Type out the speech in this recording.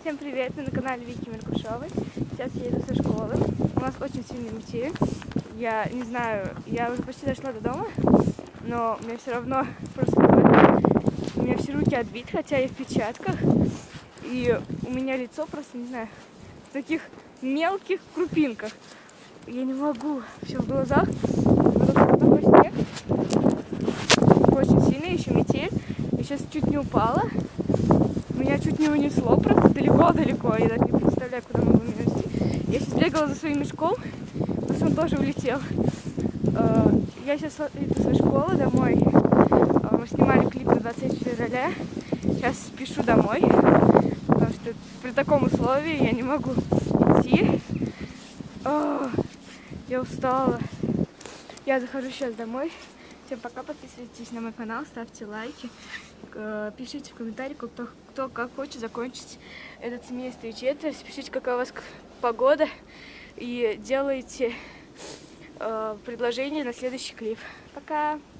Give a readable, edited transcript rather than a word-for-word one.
Всем привет, вы на канале Вики Меркушевой. Сейчас я иду со школы. У нас очень сильный метель. Я не знаю, я уже почти дошла до дома, но мне все равно просто у меня все руки отбиты, хотя я в перчатках. И у меня лицо просто, не знаю, в таких мелких крупинках. Я не могу, все в глазах. Такой снег. Очень сильный, еще метель. Я сейчас чуть не упала. Меня чуть не унесло просто далеко-далеко. Я даже не представляю, куда могу меня унести. Я сейчас бегала за своим мешком, потому что он тоже улетел. Я сейчас иду со школы домой. Мы снимали клип на 20 февраля. Сейчас спешу домой, потому что при таком условии я не могу идти. Я устала. Я захожу сейчас домой. Всем пока, подписывайтесь на мой канал, ставьте лайки, пишите в комментариях, кто как хочет закончить этот семестр и четверть, пишите, какая у вас погода, и делайте предложение на следующий клип. Пока!